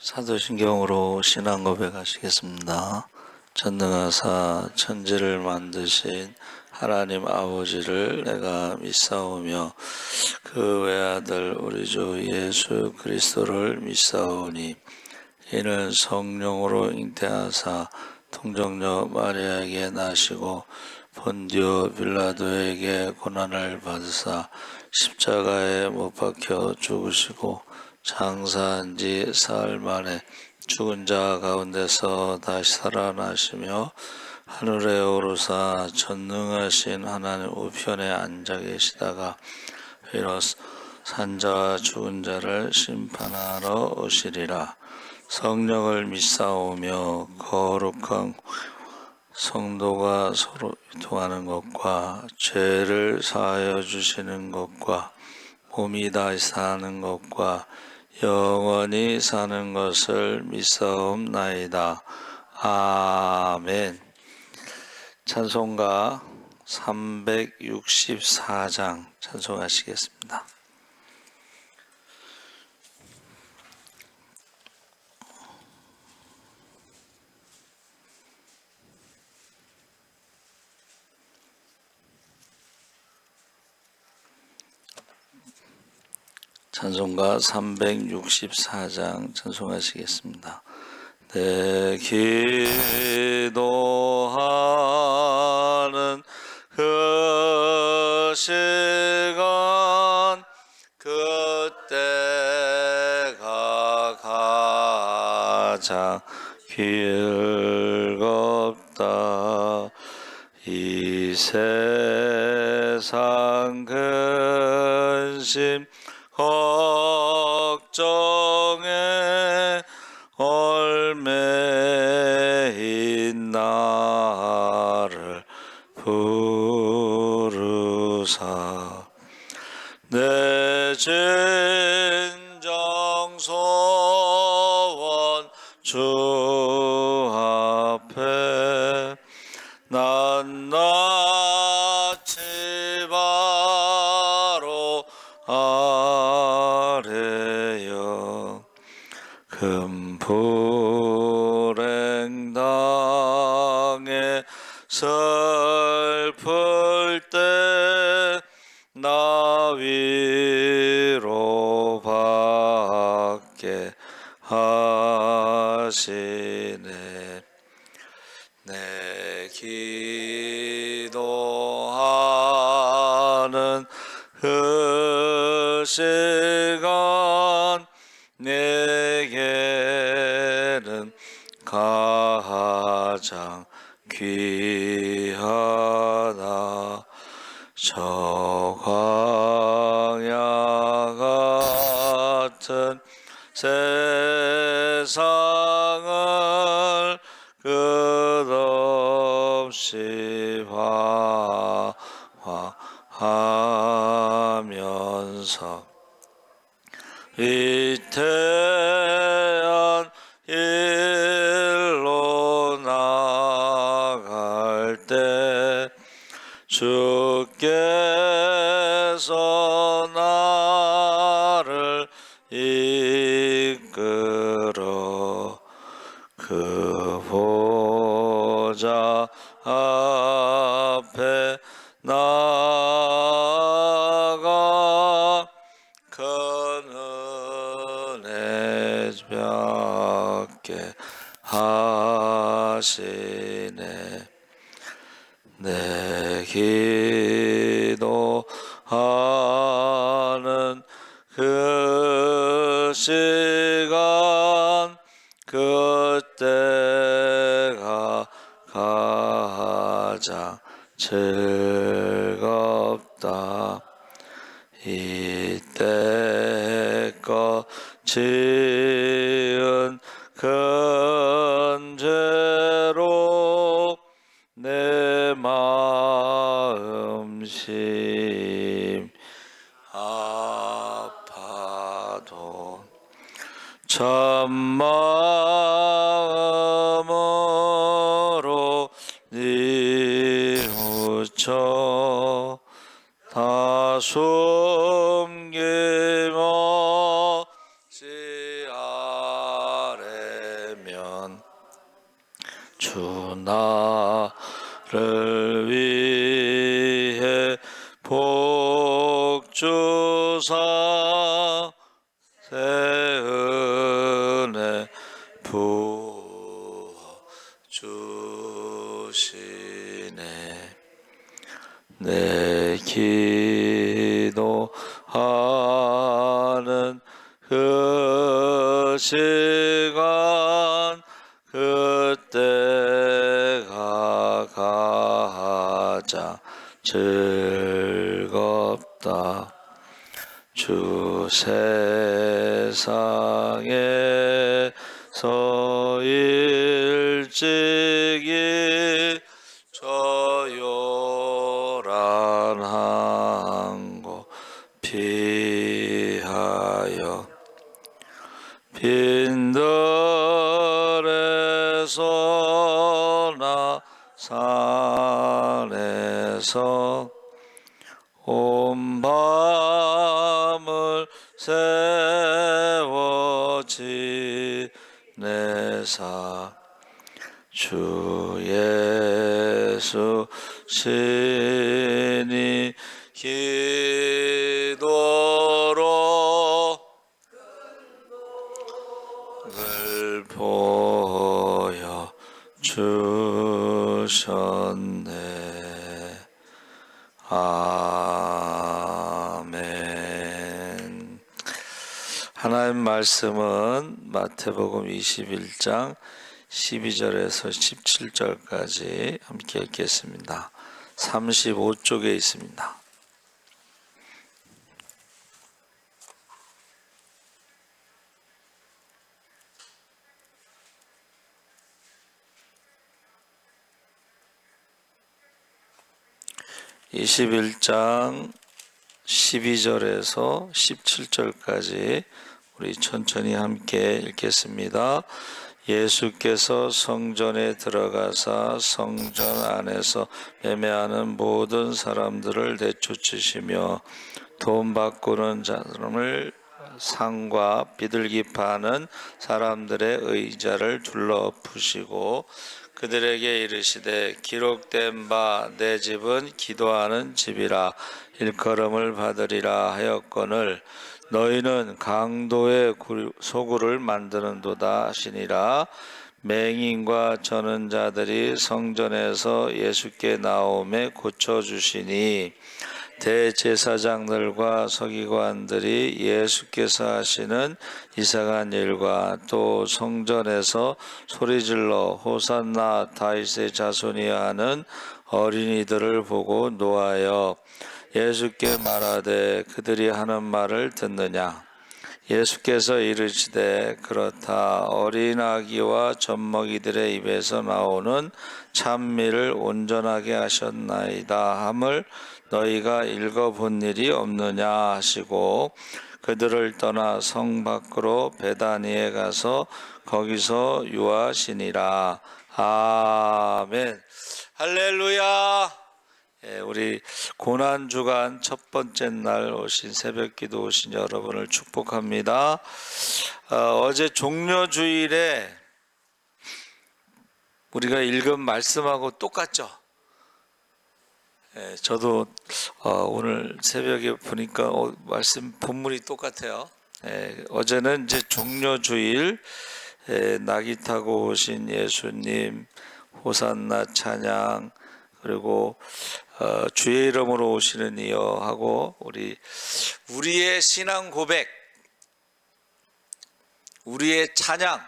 사도신경으로 신앙 고백하시겠습니다. 전능하사 천지를 만드신 하나님 아버지를 내가 믿사오며 그 외아들 우리 주 예수 그리스도를 믿사오니 이는 성령으로 잉태하사 통정녀 마리아에게 나시고 본디오 빌라도에게 고난을 받으사 십자가에 못 박혀 죽으시고 장사한 지 사흘 만에 죽은 자 가운데서 다시 살아나시며 하늘에 오르사 전능하신 하나님 우편에 앉아 계시다가 비로소 산자와 죽은 자를 심판하러 오시리라. 성령을 믿사오며 거룩한 성도가 서로 통하는 것과 죄를 사하여 주시는 것과 몸이 다시 사는 것과 영원히 사는 것을 믿사옵나이다. 아멘. 찬송가 364장 찬송하시겠습니다. 찬송가 364장 찬송하시겠습니다. 내 기도하는 그 시간 그때가 가장 즐겁다. 이 세상 근심 걱정에 얽매인 나를 부르사 내 진정 소원 주 앞에 낱낱이 바로 아래여 금 불행당에 슬플 때 나 위로 받게 하시네. 내 기도하는 그 시간 내게는 가장 귀하다. 저 광야 같은 세상을 끝없이 하면서 위태한 일로 나갈 때 주께서 나를 이끌어 그 보좌 앞에 나아가 큰 은혜 받게 하시네. 내 기도하는 그 시간 그때가 가장 즐겁다. 이때껏 지은 큰 죄로 내 마음 심 아파도 참마음으로 뉘우쳐 다 숨김없이 아래 나를 위해 복 주사 새 은혜 부어 주시네. 내 기도하는 그 시간 그때가 가장 즐겁다. 주 세상에서 일찍이 저 요란한 곳 피하여 빈들에서 나 산에서 온 밤을 세워 지내사 주 예수 신이 기도로 을 보여 주셨네. 아멘. 하나님 말씀은 마태복음 21장 12절에서 17절까지 함께 읽겠습니다. 35쪽에 있습니다. (21장) 12절에서 17절까지 우리 천천히 함께 읽겠습니다. 예수께서 성전에 들어가사 성전 안에서 매매하는 모든 사람들을 내쫓으시며 돈 바꾸는 사람을 상과 비둘기 파는 사람들의 의자를 둘러부시고 그들에게 이르시되 기록된 바 내 집은 기도하는 집이라 일컬음을 받으리라 하였거늘 너희는 강도의 소굴을 만드는도다 하시니라. 맹인과 저는 자들이 성전에서 예수께 나오매 고쳐주시니 대제사장들과 서기관들이 예수께서 하시는 이상한 일과 또 성전에서 소리질러 호산나 다윗의 자손이여 하는 어린이들을 보고 노하여 예수께 말하되 그들이 하는 말을 듣느냐. 예수께서 이르시되 그렇다. 어린 아기와 젖먹이들의 입에서 나오는 찬미를 온전하게 하셨나이다 함을 너희가 읽어본 일이 없느냐 하시고 그들을 떠나 성 밖으로 베다니에 가서 거기서 유하시니라. 아멘. 할렐루야. 우리 고난주간 첫 번째 날 오신 새벽기도 오신 여러분을 축복합니다. 어제 종료주일에 우리가 읽은 말씀하고 똑같죠? 저도 오늘 새벽에 보니까 말씀 본문이 똑같아요. 어제는 이제 종료주일 나귀 타고 오신 예수님 호산나 찬양 그리고 주의 이름으로 오시는 이여 하고 우리의 신앙 고백, 우리의 찬양,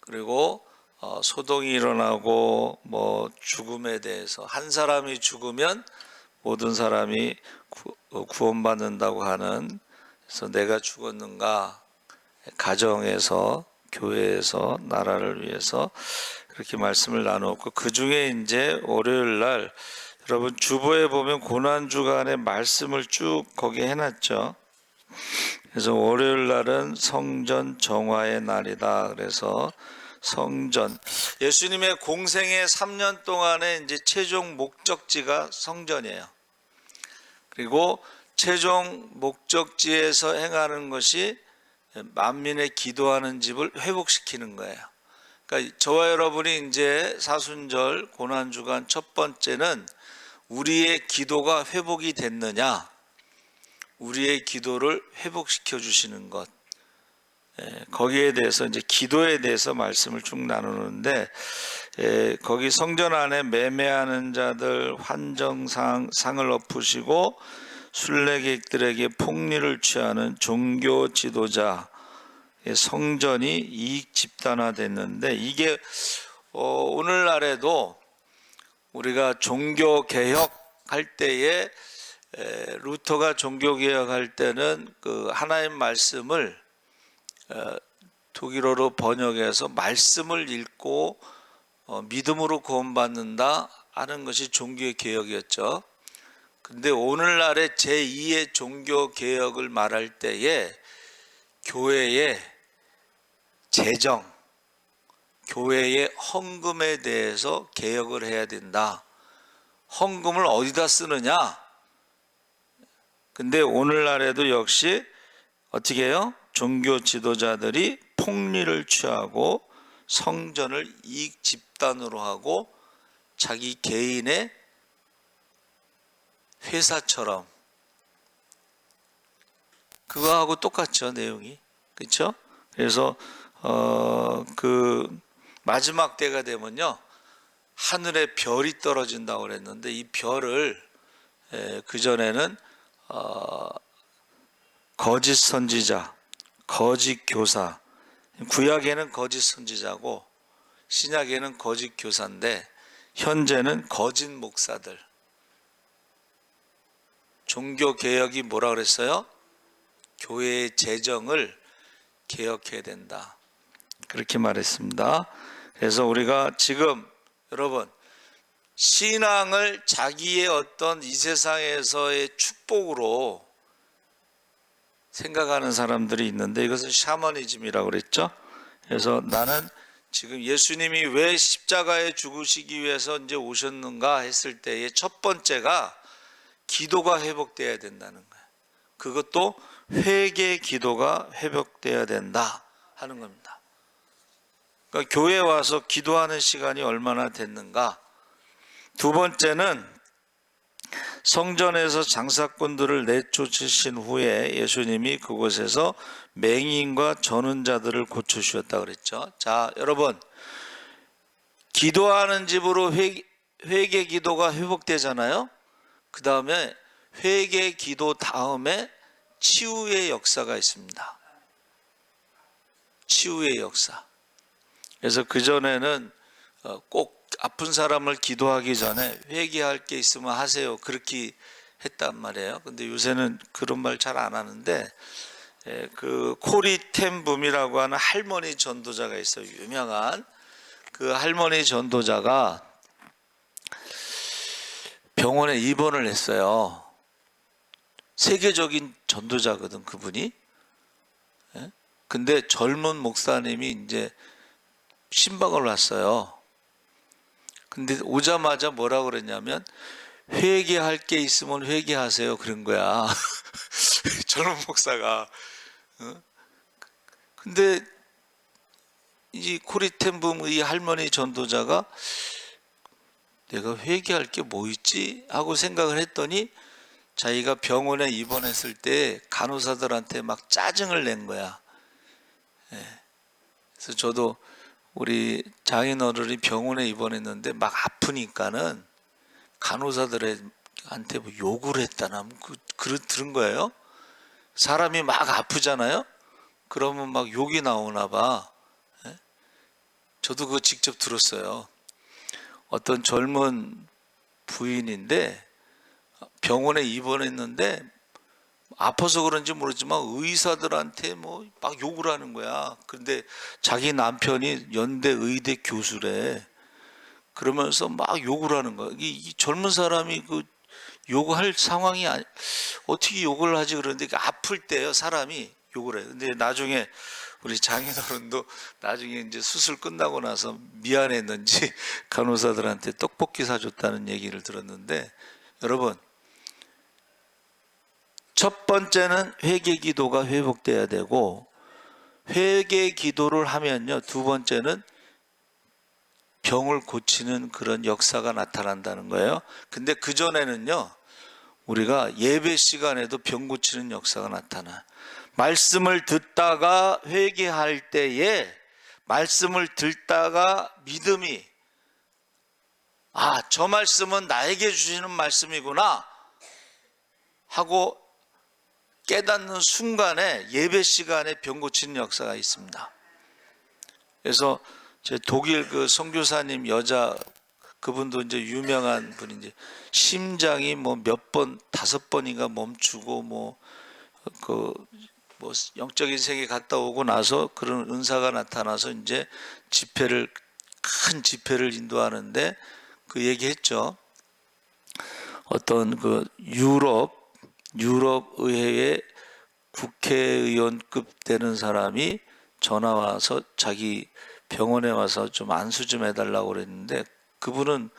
그리고 소동이 일어나고 죽음에 대해서 한 사람이 죽으면 모든 사람이 구원받는다고 하는, 그래서 내가 죽었는가, 가정에서 교회에서 나라를 위해서 그렇게 말씀을 나누었고, 그 중에 이제 월요일 날 여러분 주보에 보면 고난주간의 말씀을 쭉 거기 해놨죠. 그래서 월요일 날은 성전 정화의 날이다. 그래서 성전, 예수님의 공생의 3년 동안의 이제 최종 목적지가 성전이에요. 그리고 최종 목적지에서 행하는 것이 만민의 기도하는 집을 회복시키는 거예요. 그러니까 저와 여러분이 이제 사순절 고난주간 첫 번째는 우리의 기도가 회복이 됐느냐, 우리의 기도를 회복시켜 주시는 것, 거기에 대해서 이제 기도에 대해서 말씀을 쭉 나누는데, 거기 성전 안에 매매하는 자들 상을 엎으시고 순례객들에게 폭리를 취하는 종교 지도자 성전이 이익 집단화됐는데, 이게 오늘날에도 우리가 종교 개혁할 때에 루터가 종교 개혁할 때는 그 하나님 말씀을 독일어로 번역해서 말씀을 읽고 믿음으로 구원받는다 하는 것이 종교 개혁이었죠. 근데 오늘날의 제2의 종교 개혁을 말할 때에 교회의 재정, 교회의 헌금에 대해서 개혁을 해야 된다. 헌금을 어디다 쓰느냐? 근데 오늘날에도 역시 어떻게 해요? 종교 지도자들이 폭리를 취하고 성전을 이익 집단으로 하고 자기 개인의 회사처럼, 그거하고 똑같죠, 내용이. 그렇죠? 그래서 그 마지막 때가 되면요, 하늘에 별이 떨어진다고 그랬는데, 이 별을 그전에는 거짓 선지자, 거짓 교사, 구약에는 거짓 선지자고 신약에는 거짓 교사인데, 현재는 거짓 목사들. 종교 개혁이 뭐라 그랬어요? 교회의 재정을 개혁해야 된다, 그렇게 말했습니다. 그래서 우리가 지금 여러분, 신앙을 자기의 어떤 이 세상에서의 축복으로 생각하는 사람들이 있는데, 이것은 샤머니즘이라고 그랬죠. 그래서 나는 지금 예수님이 왜 십자가에 죽으시기 위해서 이제 오셨는가 했을 때의 첫 번째가 기도가 회복돼야 된다는 거예요. 그것도 회개 기도가 회복돼야 된다 하는 겁니다. 그러니까 교회에 와서 기도하는 시간이 얼마나 됐는가. 두 번째는 성전에서 장사꾼들을 내쫓으신 후에 예수님이 그곳에서 맹인과 저는 자들을 고쳐주셨다 그랬죠. 자, 여러분, 기도하는 집으로 회개 기도가 회복되잖아요. 그 다음에 회개 기도 다음에 치유의 역사가 있습니다. 치유의 역사. 그래서 그전에는 꼭 아픈 사람을 기도하기 전에 회개할 게 있으면 하세요, 그렇게 했단 말이에요. 근데 요새는 그런 말 잘 안 하는데, 그 코리 텐붐이라고 하는 할머니 전도자가 있어요. 유명한 그 할머니 전도자가 병원에 입원을 했어요. 세계적인 전도자거든, 그분이. 근데 젊은 목사님이 이제 신방을 왔어요. 근데 오자마자 뭐라고 그랬냐면, 회개할 게 있으면 회개하세요, 그런 거야. 젊은 목사가. 근데 이 코리텐붐 이 할머니 전도자가 내가 회개할 게 뭐 있지? 하고 생각을 했더니, 자기가 병원에 입원했을 때 간호사들한테 막 짜증을 낸 거야. 그래서 저도 우리 장인어른이 병원에 입원했는데 막 아프니까는 간호사들한테 뭐 욕을 했다나 들은 거예요. 사람이 막 아프잖아요. 그러면 막 욕이 나오나 봐. 저도 그거 직접 들었어요. 어떤 젊은 부인인데 병원에 입원했는데 아파서 그런지 모르지만 의사들한테 뭐 막 욕을 하는 거야. 근데 자기 남편이 연대 의대 교수래. 그러면서 막 욕을 하는 거야. 이 젊은 사람이 그 욕할 상황이 아니, 어떻게 욕을 하지? 그런데 아플 때요, 사람이 욕을 해요. 근데 나중에 우리 장인어른도 나중에 이제 수술 끝나고 나서 미안했는지 간호사들한테 떡볶이 사줬다는 얘기를 들었는데, 여러분, 첫 번째는 회개 기도가 회복돼야 되고, 회개 기도를 하면요, 두 번째는 병을 고치는 그런 역사가 나타난다는 거예요. 근데 그전에는요, 우리가 예배 시간에도 병 고치는 역사가 나타나요. 말씀을 듣다가 회개할 때에 말씀을 듣다가 믿음이, 저 말씀은 나에게 주시는 말씀이구나 하고 깨닫는 순간에 예배 시간에 병 고치는 역사가 있습니다. 그래서 제 독일 그 선교사님 여자, 그분도 이제 유명한 분인지, 심장이 뭐 몇 번, 5번인가 멈추고 뭐 영적인 세계 갔다 오고 나서 그런 은사가 나타나서 이제 큰 집회를 인도하는데 그 얘기했죠. 어떤 그 유럽 의회의 국회의원급 되는 사람이 전화 와서 자기 병원에 와서 좀 안수 좀 해달라고 그랬는데, 그분은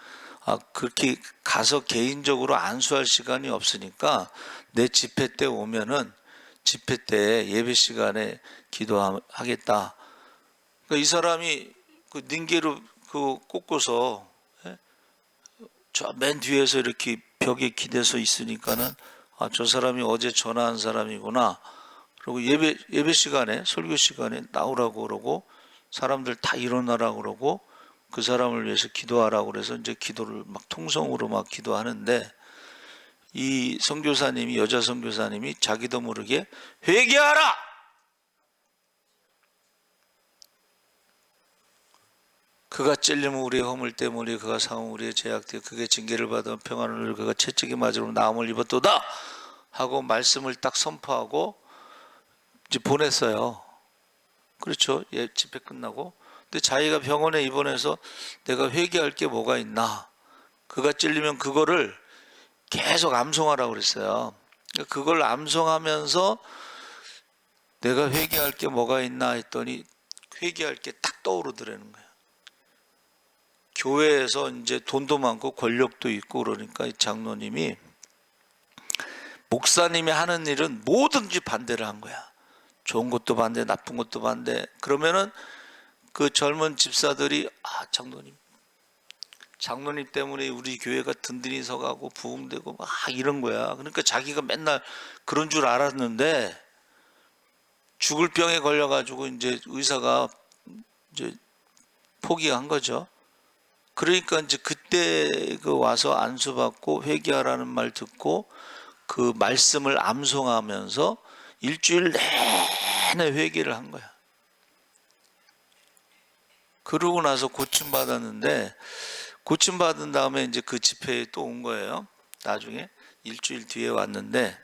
그렇게 가서 개인적으로 안수할 시간이 없으니까 내 집회 때 오면은 집회 때 예배 시간에 기도하겠다. 그러니까 이 사람이 그 닌게로 그 꽂고서 저 맨 뒤에서 이렇게 벽에 기대서 있으니까는 저 사람이 어제 전화한 사람이구나. 그리고 예배 시간에, 설교 시간에 나오라고 그러고 사람들 다 일어나라고 그러고 그 사람을 위해서 기도하라고 그래서 이제 기도를 막 통성으로 막 기도하는데, 이 선교사님이, 여자 선교사님이 자기도 모르게 회개하라! 그가 찔리면 우리의 허물 때문에, 그가 상은 우리의 죄악 때문에, 그게 징계를 받아 평안을, 그가 채찍이 맞으면 나음을 입었도다 하고 말씀을 딱 선포하고 이제 보냈어요. 그렇죠. 예, 집회 끝나고. 근데 자기가 병원에 입원해서 내가 회개할 게 뭐가 있나, 그가 찔리면 그거를 계속 암송하라고 그랬어요. 그걸 암송하면서 내가 회개할 게 뭐가 있나 했더니 회개할 게 딱 떠오르더라는 거예요. 교회에서 이제 돈도 많고 권력도 있고 그러니까 이 장로님이, 목사님이 하는 일은 뭐든지 반대를 한 거야. 좋은 것도 반대, 나쁜 것도 반대. 그러면은 그 젊은 집사들이 장로님 때문에 우리 교회가 든든히 서가고 부흥되고 막 이런 거야. 그러니까 자기가 맨날 그런 줄 알았는데 죽을 병에 걸려가지고 이제 의사가 이제 포기한 거죠. 그러니까 이제 그때 그 와서 안수받고 회개하라는 말 듣고 그 말씀을 암송하면서 일주일 내내 회개를 한 거야. 그러고 나서 고침받았는데, 고침받은 다음에 이제 그 집회에 또 온 거예요. 나중에 일주일 뒤에 왔는데,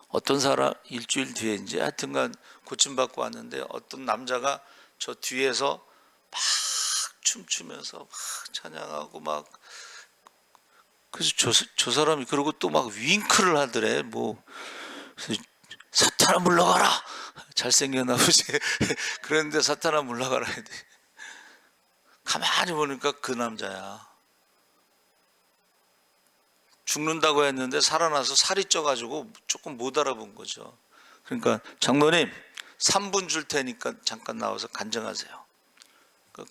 어떤 사람, 일주일 뒤에 이제 하여튼간 고침받고 왔는데 어떤 남자가 저 뒤에서 막 춤추면서 막 찬양하고 막, 그래서 저 사람이 그러고 또 막 윙크를 하더래. 뭐 사탄아 물러가라. 잘생겼나 보지. 그런데 사탄아 물러가라 해야 돼. 가만히 보니까 그 남자야. 죽는다고 했는데 살아나서 살이 쪄가지고 조금 못 알아본 거죠. 그러니까 장로님 3분 줄 테니까 잠깐 나와서 간증하세요.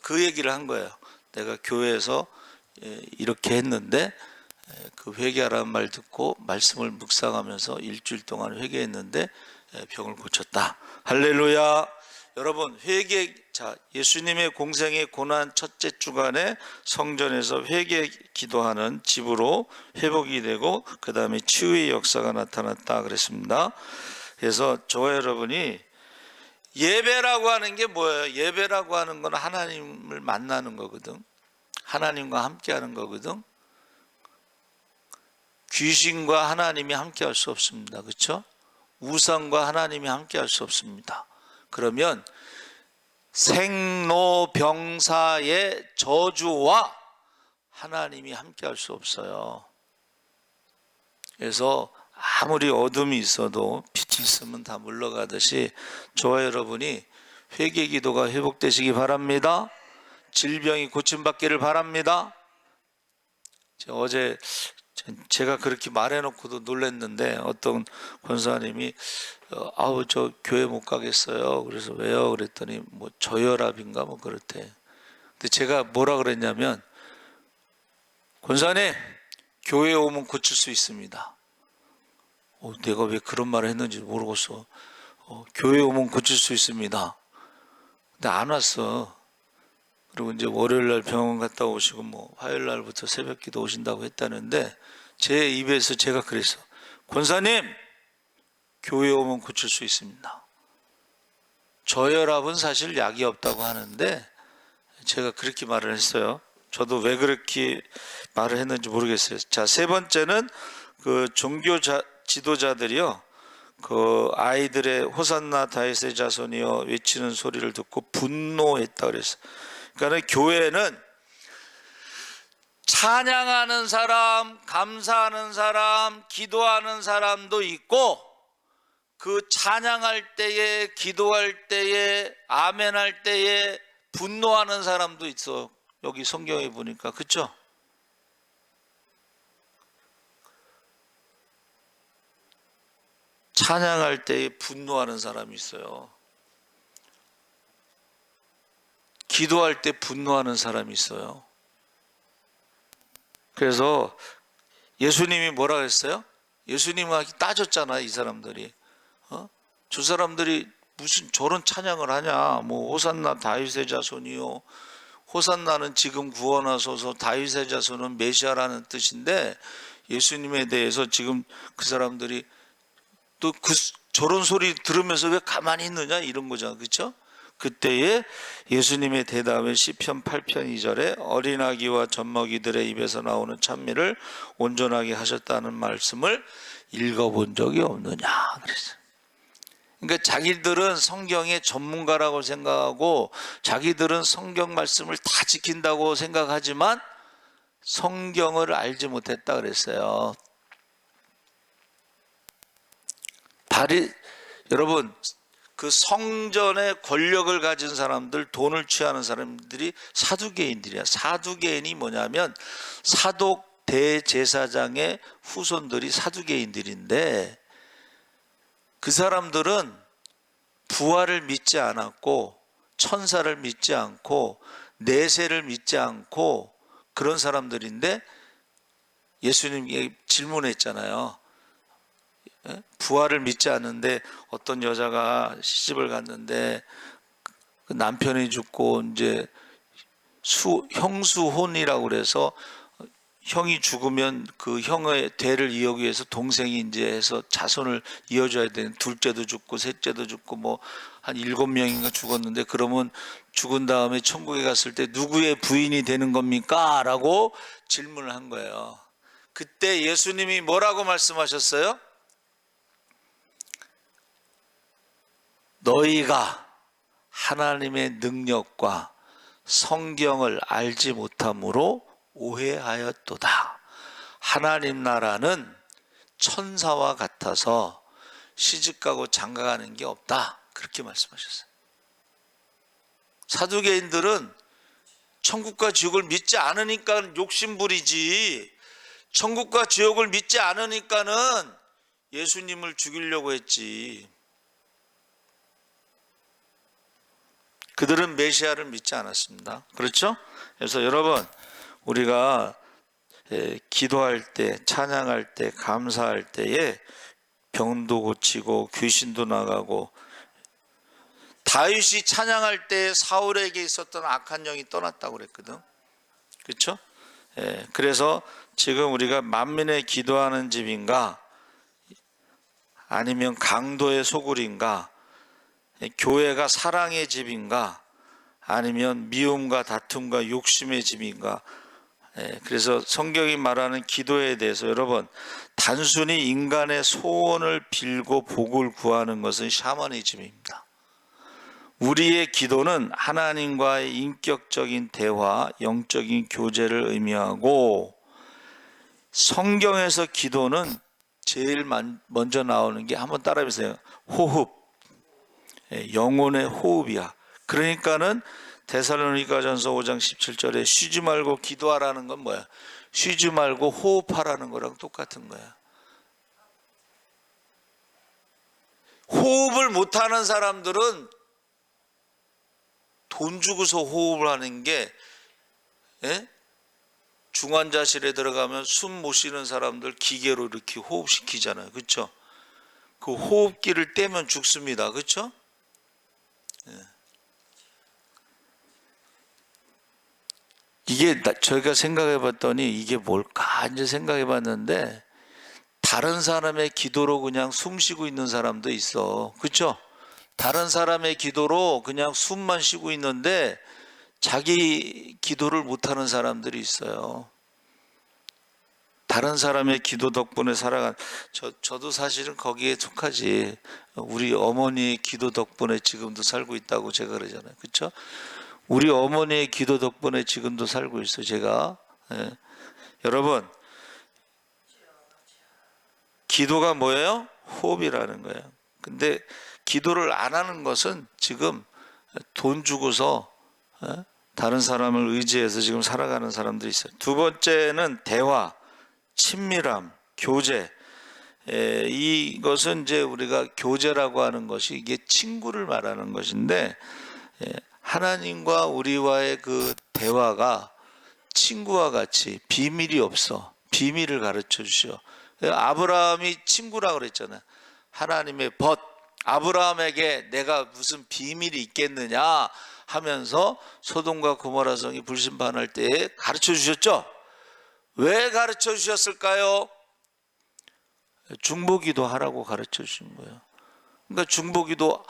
그 얘기를 한 거예요. 내가 교회에서 이렇게 했는데 그 회개하라는 말 듣고 말씀을 묵상하면서 일주일 동안 회개했는데 병을 고쳤다. 할렐루야. 여러분, 예수님의 공생의 고난 첫째 주간에 성전에서 회개 기도하는 집으로 회복이 되고 그 다음에 치유의 역사가 나타났다 그랬습니다. 그래서 저와 여러분이 예배라고 하는 게 뭐예요? 예배라고 하는 건 하나님을 만나는 거거든. 하나님과 함께 하는 거거든. 귀신과 하나님이 함께 할 수 없습니다. 그렇죠? 우상과 하나님이 함께 할 수 없습니다. 그러면 생로병사의 저주와 하나님이 함께 할 수 없어요. 그래서 아무리 어둠이 있어도 빛이 있으면 다 물러가듯이 저와 여러분이 회개 기도가 회복되시기 바랍니다. 질병이 고침받기를 바랍니다. 어제 제가 그렇게 말해놓고도 놀랐는데 어떤 권사님이 저 교회 못 가겠어요. 그래서 왜요? 그랬더니 뭐 저혈압인가 뭐 그렇대. 근데 제가 뭐라 그랬냐면, 권사님, 교회에 오면 고칠 수 있습니다. 내가 왜 그런 말을 했는지 모르겠어. 교회에 오면 고칠 수 있습니다. 근데 안 왔어. 그리고 이제 월요일날 병원 갔다 오시고 뭐 화요일날부터 새벽기도 오신다고 했다는데, 제 입에서 제가 그랬어. 권사님, 교회에 오면 고칠 수 있습니다. 저혈압은 사실 약이 없다고 하는데 제가 그렇게 말을 했어요. 저도 왜 그렇게 말을 했는지 모르겠어요. 자, 세 번째는 그 종교 지도자들이요, 그 아이들의 호산나 다윗의 자손이여 외치는 소리를 듣고 분노했다 그랬어요. 그러니까 교회는 찬양하는 사람, 감사하는 사람, 기도하는 사람도 있고, 그 찬양할 때에, 기도할 때에, 아멘할 때에 분노하는 사람도 있어. 여기 성경에 보니까, 그렇죠? 찬양할 때에 분노하는 사람이 있어요. 기도할 때 분노하는 사람이 있어요. 그래서 예수님이 뭐라 그랬어요? 예수님하고 따졌잖아, 이 사람들이. 저 사람들이 무슨 저런 찬양을 하냐? 뭐 호산나 다윗의 자손이요. 호산나는 지금 구원하소서, 다윗의 자손은 메시아라는 뜻인데, 예수님에 대해서 지금 그 사람들이 또 저런 소리 들으면서 왜 가만히 있느냐, 이런 거잖아, 그렇죠? 그때에 예수님의 대답은 시편 8편 2절에 어린아기와 젖먹이들의 입에서 나오는 찬미를 온전하게 하셨다는 말씀을 읽어본 적이 없느냐 그랬어요. 그러니까 자기들은 성경의 전문가라고 생각하고 자기들은 성경 말씀을 다 지킨다고 생각하지만 성경을 알지 못했다 그랬어요. 여러분, 그 성전의 권력을 가진 사람들, 돈을 취하는 사람들이 사두개인들이야. 사두개인이 뭐냐면 사독 대제사장의 후손들이 사두개인들인데, 그 사람들은 부활을 믿지 않았고 천사를 믿지 않고 내세를 믿지 않고 그런 사람들인데, 예수님이 질문했잖아요. 부활을 믿지 않는데 어떤 여자가 시집을 갔는데 그 남편이 죽고 이제 형수혼이라고 그래서 형이 죽으면 그 형의 대를 이어기 위해서 동생이 이제 해서 자손을 이어줘야 되는, 둘째도 죽고 셋째도 죽고 뭐 한 7명인가 죽었는데, 그러면 죽은 다음에 천국에 갔을 때 누구의 부인이 되는 겁니까? 라고 질문을 한 거예요. 그때 예수님이 뭐라고 말씀하셨어요? 너희가 하나님의 능력과 성경을 알지 못함으로 오해하였도다. 하나님 나라는 천사와 같아서 시집가고 장가가는 게 없다. 그렇게 말씀하셨어요. 사두개인들은 천국과 지옥을 믿지 않으니까 욕심부리지, 천국과 지옥을 믿지 않으니까는 예수님을 죽이려고 했지. 그들은 메시아를 믿지 않았습니다. 그렇죠? 그래서 여러분, 우리가 기도할 때, 찬양할 때, 감사할 때에 병도 고치고 귀신도 나가고, 다윗이 찬양할 때 사울에게 있었던 악한 영이 떠났다고 그랬거든. 그렇죠? 그래서 지금 우리가 만민의 기도하는 집인가, 아니면 강도의 소굴인가, 교회가 사랑의 집인가, 아니면 미움과 다툼과 욕심의 집인가. 그래서 성경이 말하는 기도에 대해서 여러분, 단순히 인간의 소원을 빌고 복을 구하는 것은 샤머니즘입니다. 우리의 기도는 하나님과의 인격적인 대화, 영적인 교제를 의미하고, 성경에서 기도는 제일 먼저 나오는 게, 한번 따라해보세요. 호흡. 영혼의 호흡이야. 그러니까는 데살로니가전서 5장 17절에 쉬지 말고 기도하라는 건 뭐야? 쉬지 말고 호흡하라는 거랑 똑같은 거야. 호흡을 못하는 사람들은 돈 주고서 호흡을 하는 게 예? 중환자실에 들어가면 숨 못 쉬는 사람들 기계로 이렇게 호흡시키잖아요. 그렇죠? 그 호흡기를 떼면 죽습니다. 그렇죠? 예. 이게 저희가 생각해 봤더니 이게 뭘까 이제 생각해 봤는데 다른 사람의 기도로 그냥 숨 쉬고 있는 사람도 있어. 그렇죠? 다른 사람의 기도로 그냥 숨만 쉬고 있는데 자기 기도를 못하는 사람들이 있어요. 다른 사람의 기도 덕분에 살아간 저도 사실은 거기에 속하지. 우리 어머니의 기도 덕분에 지금도 살고 있다고 제가 그러잖아요. 그렇죠? 우리 어머니의 기도 덕분에 지금도 살고 있어요. 제가. 예. 여러분, 기도가 뭐예요? 호흡이라는 거예요. 근데 기도를 안 하는 것은 지금 돈 주고서 다른 사람을 의지해서 지금 살아가는 사람들이 있어요. 두 번째는 대화, 친밀함, 교제. 이것은 이제 우리가 교제라고 하는 것이 이게 친구를 말하는 것인데 하나님과 우리와의 그 대화가 친구와 같이 비밀이 없어. 비밀을 가르쳐 주셔. 아브라함이 친구라고 그랬잖아요. 하나님의 벗. 아브라함에게 내가 무슨 비밀이 있겠느냐 하면서 소돔과 고모라 성이 불심판할 때에 가르쳐 주셨죠. 왜 가르쳐 주셨을까요? 중보기도 하라고 가르쳐 주신 거예요. 그러니까 중보기도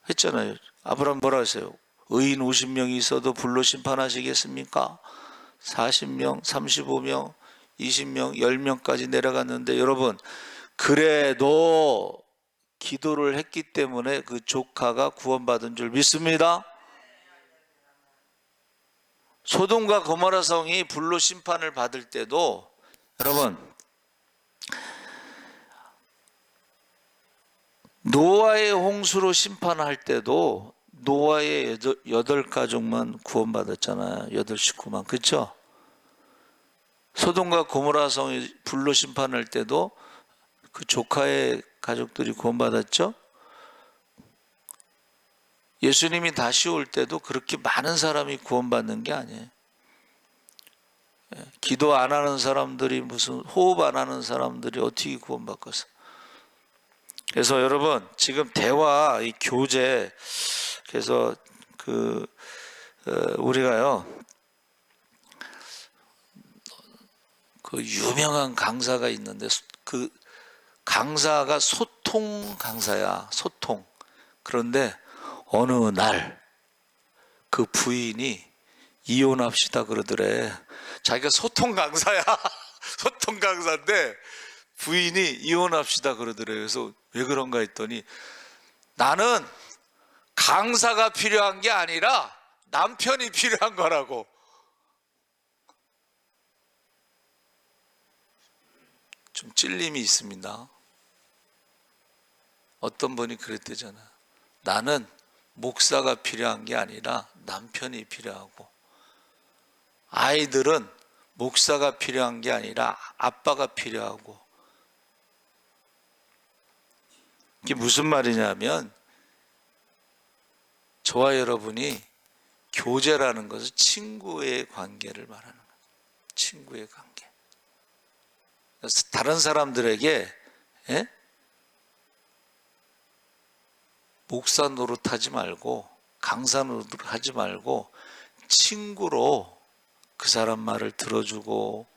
했잖아요. 아브라함 뭐라 했어요? 의인 50명이 있어도 불로 심판하시겠습니까? 40명, 35명, 20명, 10명까지 내려갔는데 여러분 그래도 기도를 했기 때문에 그 조카가 구원받은 줄 믿습니다. 소돔과 고모라 성이 불로 심판을 받을 때도 여러분 노아의 홍수로 심판할 때도 노아의 8가족만 구원받았잖아요. 8 식구만. 그렇죠? 소돔과 고모라 성이 불로 심판할 때도 그 조카의 가족들이 구원받았죠? 예수님이 다시 올 때도 그렇게 많은 사람이 구원받는 게 아니에요. 기도 안 하는 사람들이 무슨 호흡 안 하는 사람들이 어떻게 구원받겠어? 그래서 여러분 지금 대화, 이 교제, 그래서 우리가요 그 유명한 강사가 있는데 그 강사가 소통 강사야. 소통. 그런데 어느 날 그 부인이 이혼합시다 그러더래. 자기가 소통 강사야. 소통 강사인데 부인이 이혼합시다 그러더래. 그래서 왜 그런가 했더니 나는 강사가 필요한 게 아니라 남편이 필요한 거라고. 좀 찔림이 있습니다. 어떤 분이 그랬대잖아. 나는 목사가 필요한 게 아니라 남편이 필요하고, 아이들은 목사가 필요한 게 아니라 아빠가 필요하고. 이게 무슨 말이냐면 저와 여러분이 교제라는 것은 친구의 관계를 말하는 거예요. 친구의 관계. 그래서 다른 사람들에게 목사 노릇하지 말고 강사 노릇하지 말고 친구로 그 사람 말을 들어주고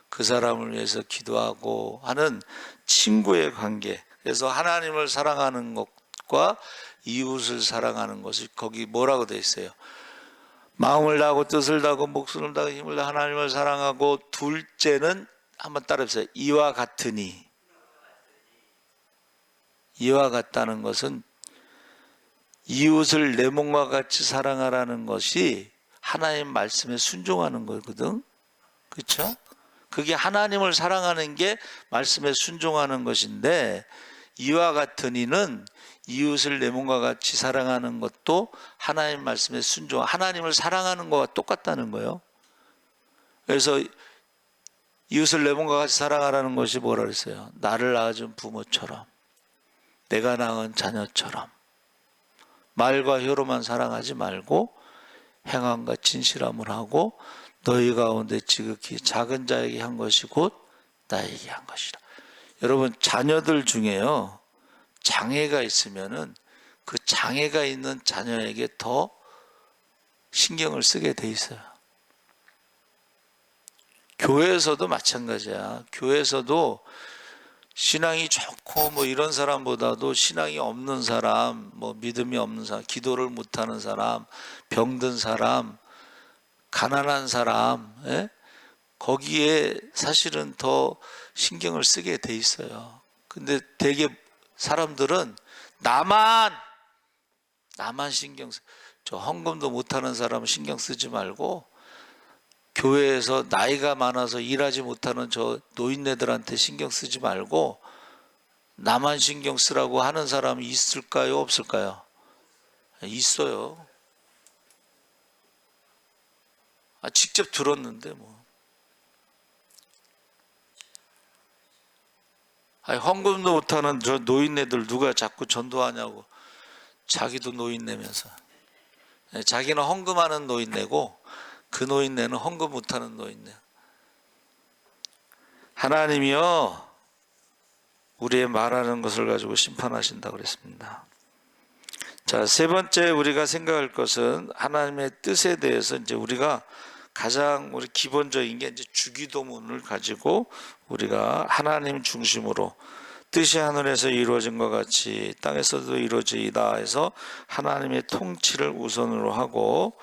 그 사람을 위해서 기도하고 하는 친구의 관계. 그래서 하나님을 사랑하는 것과 이웃을 사랑하는 것이 거기 뭐라고 되어 있어요? 마음을 다하고 뜻을 다하고 목숨을 다하고 힘을 다하고 하나님을 사랑하고, 둘째는 한번 따라해보세요. 이와 같으니. 이와 같다는 것은 이웃을 내 몸과 같이 사랑하라는 것이 하나님 말씀에 순종하는 거거든. 그렇죠? 그게 하나님을 사랑하는 게 말씀에 순종하는 것인데, 이와 같으니는 이웃을 내 몸과 같이 사랑하는 것도 하나님 말씀에 순종, 하나님을 사랑하는 것과 똑같다는 거예요. 그래서 이웃을 내 몸과 같이 사랑하라는 것이 뭐라 그랬어요? 나를 낳아준 부모처럼, 내가 낳은 자녀처럼 말과 혀로만 사랑하지 말고 행함과 진실함을 하고 너희 가운데 지극히 작은 자에게 한 것이 곧 나에게 한 것이라. 여러분, 자녀들 중에요, 장애가 있으면은 그 장애가 있는 자녀에게 더 신경을 쓰게 돼 있어요. 교회에서도 마찬가지야. 교회에서도 신앙이 좋고 뭐 이런 사람보다도 신앙이 없는 사람, 뭐 믿음이 없는 사람, 기도를 못하는 사람, 병든 사람, 가난한 사람, 예? 거기에 사실은 더 신경을 쓰게 돼 있어요. 근데 되게 사람들은 나만 신경 쓰. 저 헌금도 못하는 사람은 신경 쓰지 말고 교회에서 나이가 많아서 일하지 못하는 저 노인네들한테 신경 쓰지 말고 나만 신경 쓰라고 하는 사람이 있을까요? 없을까요? 있어요. 직접 들었는데 뭐. 헌금도 못하는 저 노인네들 누가 자꾸 전도하냐고. 자기도 노인네면서. 자기는 헌금하는 노인네고 그 노인네는 헌금 못하는 노인네. 하나님이요, 우리의 말하는 것을 가지고 심판하신다고 그랬습니다. 자, 세 번째 우리가 생각할 것은 하나님의 뜻에 대해서 이제 우리가 가장 우리 기본적인 게 이제 주기도문을 가지고 우리가 하나님 중심으로 뜻이 하늘에서 이루어진 것 같이 땅에서도 이루어지이다 해서 하나님의 통치를 우선으로 하고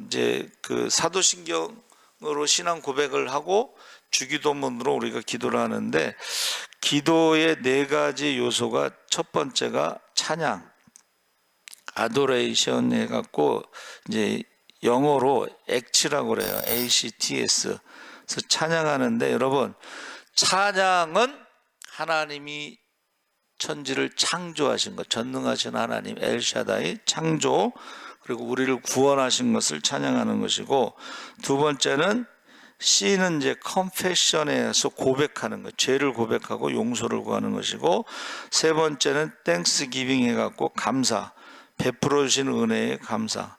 이제 그 사도신경으로 신앙 고백을 하고 주기도문으로 우리가 기도를 하는데, 기도의 네 가지 요소가 첫 번째가 찬양, 아도레이션 해갖고 이제 영어로 액츠라고 그래요. ACTS. 그래서 찬양하는데, 여러분, 찬양은 하나님이 천지를 창조하신 것, 전능하신 하나님 엘샤다이 창조, 그리고 우리를 구원하신 것을 찬양하는 것이고, 두 번째는 C는 이제 confession에서 고백하는 것, 죄를 고백하고 용서를 구하는 것이고, 세 번째는 thanksgiving 해갖고 감사, 베풀어 주신 은혜에 감사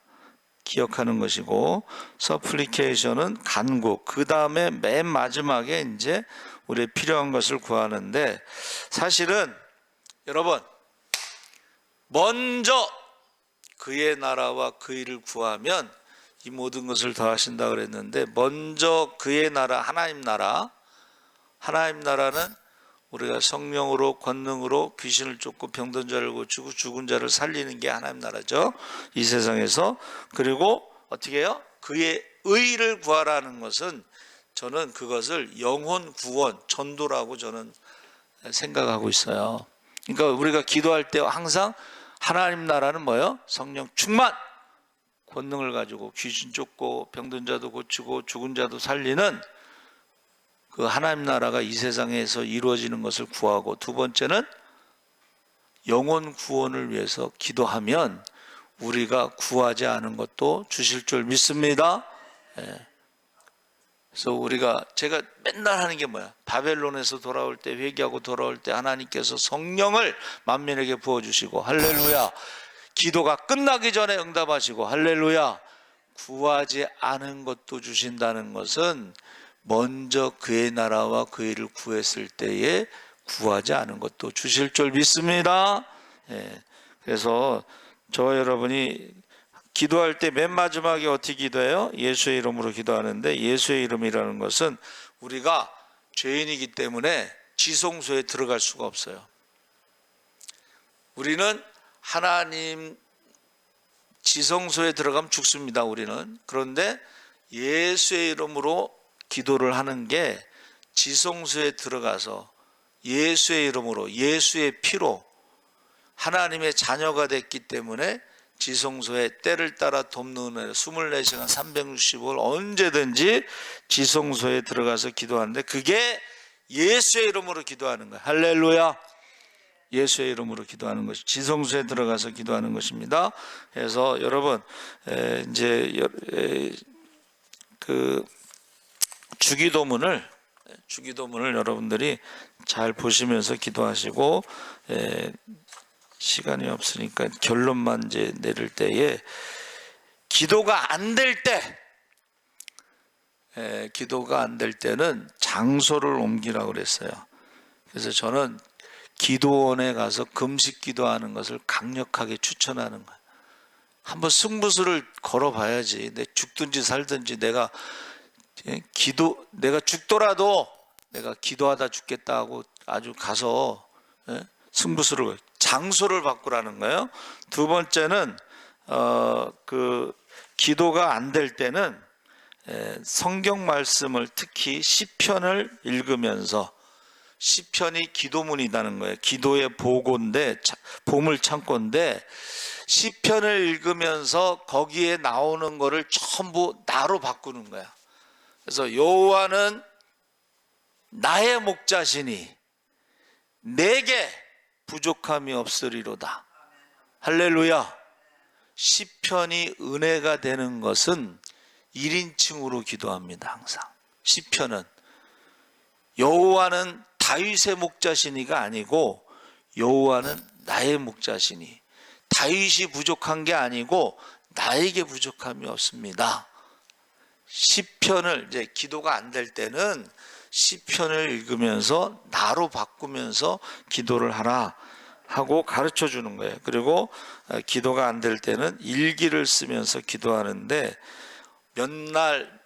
기억하는 것이고, supplication은 간구, 그 다음에 맨 마지막에 이제 우리의 필요한 것을 구하는데, 사실은 여러분, 먼저 그의 나라와 그 일을 구하면 이 모든 것을 더하신다 그랬는데, 먼저 그의 나라, 하나님 나라는 우리가 성령으로 권능으로 귀신을 쫓고 병든 자를 고치고 죽은 자를 살리는 게 하나님 나라죠, 이 세상에서. 그리고 어떻게 해요? 그의 의를 구하라는 것은 저는 그것을 영혼 구원, 전도라고 저는 생각하고 있어요. 그러니까 우리가 기도할 때 항상 하나님 나라는 뭐예요? 성령 충만, 권능을 가지고 귀신 쫓고 병든 자도 고치고 죽은 자도 살리는 그 하나님 나라가 이 세상에서 이루어지는 것을 구하고, 두 번째는 영혼 구원을 위해서 기도하면 우리가 구하지 않은 것도 주실 줄 믿습니다. 그래서 제가 맨날 하는 게 뭐야? 바벨론에서 돌아올 때, 회개하고 돌아올 때 하나님께서 성령을 만민에게 부어주시고, 할렐루야. 기도가 끝나기 전에 응답하시고, 할렐루야. 구하지 않은 것도 주신다는 것은 먼저 그의 나라와 그 일을 구했을 때에 구하지 않은 것도 주실 줄 믿습니다. 그래서 저와 여러분이 기도할 때 맨 마지막에 어떻게 기도해요? 예수의 이름으로 기도하는데, 예수의 이름이라는 것은 우리가 죄인이기 때문에 지성소에 들어갈 수가 없어요. 우리는 하나님 지성소에 들어가면 죽습니다, 우리는. 그런데 예수의 이름으로 기도를 하는 게 지성소에 들어가서 예수의 이름으로, 예수의 피로 하나님의 자녀가 됐기 때문에 지성소에 때를 따라 돕는 은혜로 24시간 365일 언제든지 지성소에 들어가서 기도하는데, 그게 예수의 이름으로 기도하는 거예요. 할렐루야. 예수의 이름으로 기도하는 것이 지성소에 들어가서 기도하는 것입니다. 그래서 여러분, 이제 그 주기도문을 여러분들이 잘 보시면서 기도하시고, 시간이 없으니까 결론만 이제 내릴 때에, 기도가 안 될 때 기도가 안 될 때는 장소를 옮기라고 그랬어요. 그래서 저는 기도원에 가서 금식 기도하는 것을 강력하게 추천하는 거예요. 한번 승부수를 걸어봐야지. 내 죽든지 살든지 내가 죽더라도 내가 기도하다 죽겠다 하고 아주 가서 승부수를 장소를 바꾸라는 거예요. 두 번째는 기도가 안 될 때는 성경 말씀을 특히 시편을 읽으면서, 시편이 기도문이라는 거예요. 기도의 보고인데, 보물 창고인데, 시편을 읽으면서 거기에 나오는 거를 전부 나로 바꾸는 거야. 그래서 여호와는 나의 목자시니 내게 부족함이 없으리로다. 할렐루야. 시편이 은혜가 되는 것은 1인칭으로 기도합니다. 항상 시편은 여호와는 다윗의 목자시니가 아니고 여호와는 나의 목자시니, 다윗이 부족한 게 아니고 나에게 부족함이 없습니다. 시편을 이제 기도가 안 될 때는 시편을 읽으면서 나로 바꾸면서 기도를 하라 하고 가르쳐 주는 거예요. 그리고 기도가 안 될 때는 일기를 쓰면서 기도하는데, 몇 날,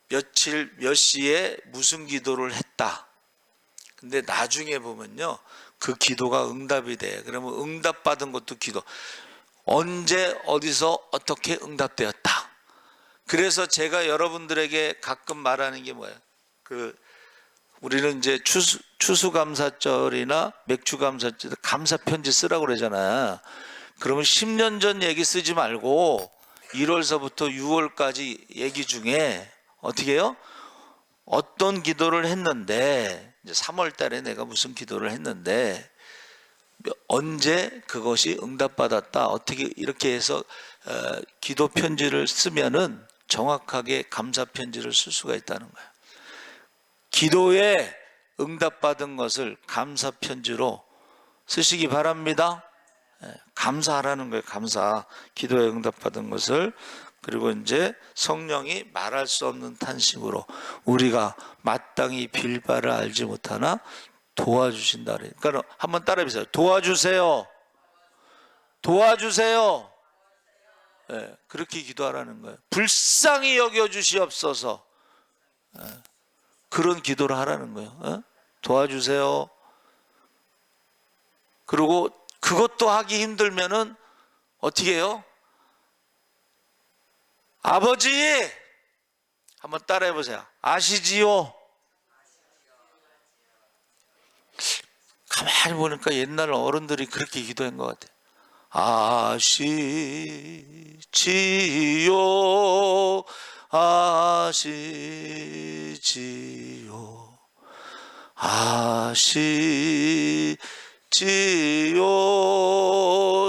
며칠, 몇 시에 무슨 기도를 했다. 근데 나중에 보면요, 그 기도가 응답이 돼. 그러면 응답받은 것도 기도. 언제, 어디서, 어떻게 응답되었다. 그래서 제가 여러분들에게 가끔 말하는 게 뭐예요? 우리는 이제 추수감사절이나 맥주감사절 감사편지 쓰라고 그러잖아. 그러면 10년 전 얘기 쓰지 말고 1월서부터 6월까지 얘기 중에 어떻게 해요? 어떤 기도를 했는데, 이제 3월 달에 내가 무슨 기도를 했는데, 언제 그것이 응답받았다. 어떻게 이렇게 해서 기도 편지를 쓰면은 정확하게 감사 편지를 쓸 수가 있다는 거예요. 기도에 응답받은 것을 감사 편지로 쓰시기 바랍니다. 감사하라는 거예요. 감사. 기도에 응답받은 것을. 그리고 이제 성령이 말할 수 없는 탄식으로 우리가 마땅히 빌 바를 알지 못하나 도와주신다. 그러니까 한번 따라해보세요. 도와주세요. 도와주세요. 네, 그렇게 기도하라는 거예요. 불쌍히 여겨주시옵소서. 그런 기도를 하라는 거예요. 도와주세요. 그리고 그것도 하기 힘들면은 어떻게 해요? 아버지! 한번 따라해 보세요. 아시지요? 가만히 보니까 옛날 어른들이 그렇게 기도한 것 같아요. 아시지요? 아시지요? 아시지요?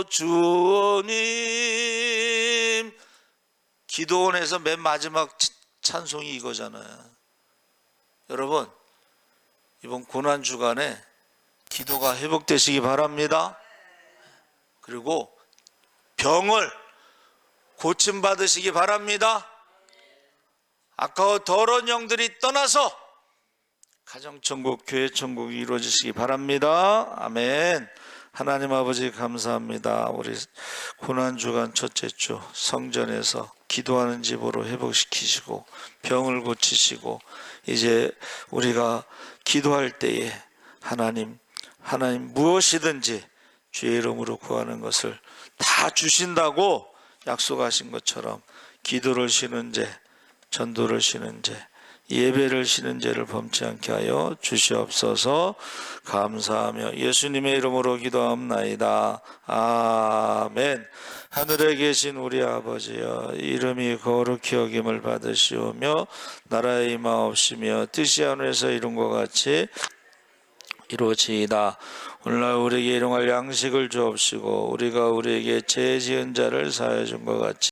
주님. 기도원에서 맨 마지막 찬송이 이거잖아요. 여러분, 이번 고난주간에 기도가 회복되시기 바랍니다. 그리고 병을 고침받으시기 바랍니다. 아까워 더러운 영들이 떠나서 가정천국, 교회천국이 이루어지시기 바랍니다. 아멘. 하나님 아버지 감사합니다. 우리 고난주간 첫째 주 성전에서 기도하는 집으로 회복시키시고 병을 고치시고, 이제 우리가 기도할 때에 하나님 무엇이든지 주의 이름으로 구하는 것을 다 주신다고 약속하신 것처럼 기도를 쉬는 죄, 전도를 쉬는 죄, 예배를 쉬는 죄를 범치 않게 하여 주시옵소서. 감사하며 예수님의 이름으로 기도합나이다. 아멘. 하늘에 계신 우리 아버지여, 이름이 거룩히 여김을 받으시오며 나라의 임하옵시며 뜻이 하늘에서 이룬 것 같이 이루어지이다. 오늘날 우리에게 일용할 양식을 주옵시고 우리가 우리에게 죄 지은 자를 사하여 준 것 같이